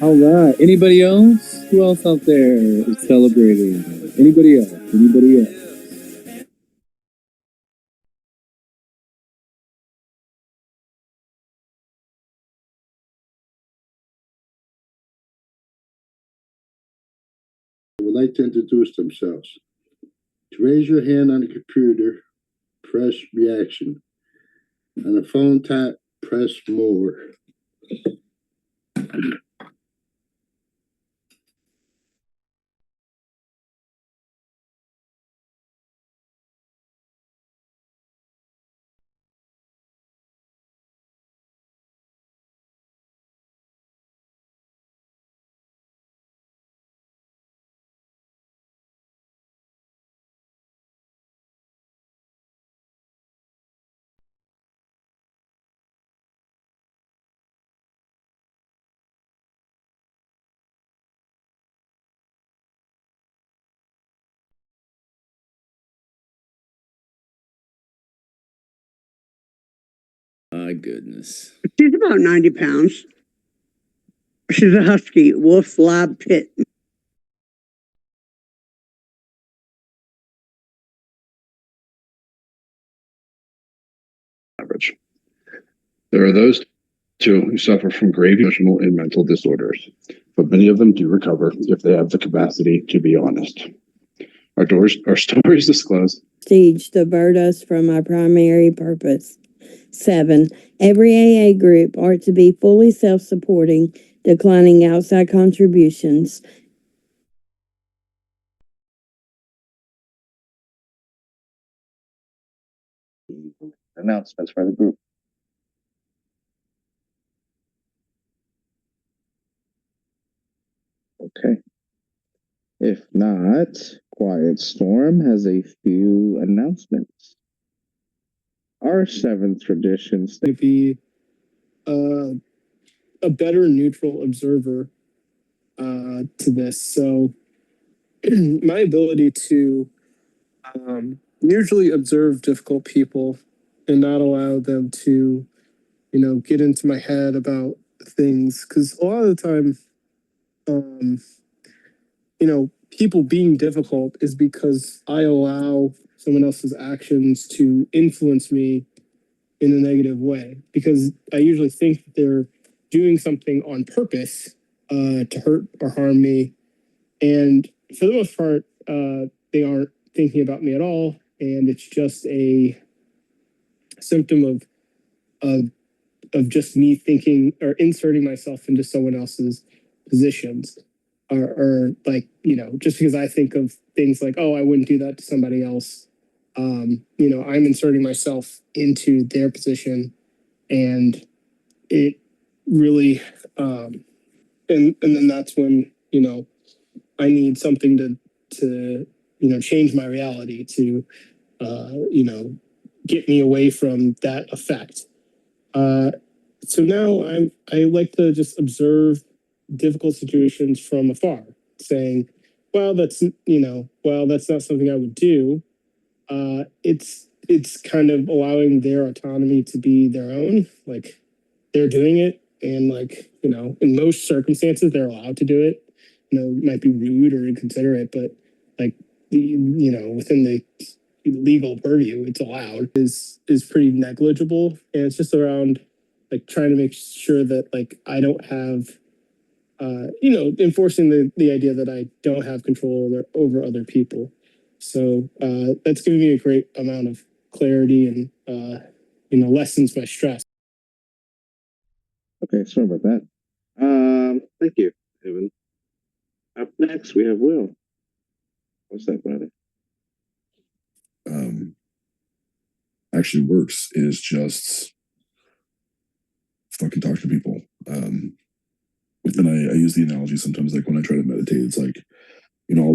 All right. Anybody else? Who else out there is celebrating? Anybody else? Anybody else? Would like to introduce themselves. To raise your hand on the computer, press reaction. On the phone tap, press more. My goodness. She's about 90 pounds. She's a husky, wolf lab pit. Average. There are those too who suffer from grave emotional and mental disorders, but many of them do recover if they have the capacity to be honest. Our stories disclose. Prestige divert us from our primary purpose. 7. Every AA group ought to be fully self-supporting, declining outside contributions. Announcements for the group. Okay. If not, Quiet Storm has a few announcements. Our 7th tradition to be a better neutral observer to this. So my ability to usually observe difficult people and not allow them to, get into my head about things. Because a lot of the time, people being difficult is because I allow someone else's actions to influence me in a negative way. Because I usually think that they're doing something on purpose to hurt or harm me. And for the most part, they aren't thinking about me at all. And it's just a symptom of just me thinking or inserting myself into someone else's positions. Or like, just because I think of things like, oh, I wouldn't do that to somebody else. I'm inserting myself into their position, and it really, and then that's when, I need something to change my reality to, get me away from that effect. So now I like to just observe difficult situations from afar, saying, well, that's not something I would do. It's kind of allowing their autonomy to be their own. Like, they're doing it, and in most circumstances they're allowed to do it. It might be rude or inconsiderate, but within the legal purview, it's allowed. Is pretty negligible, and it's just around trying to make sure that I don't have enforcing the idea that I don't have control over other people. So that's giving me a great amount of clarity and lessens my stress. Okay, sorry about that. Thank you, Evan. Up next, we have Will. What's that, brother? Actually works is just fucking talk to people. And I use the analogy sometimes, like when I try to meditate, it's like, all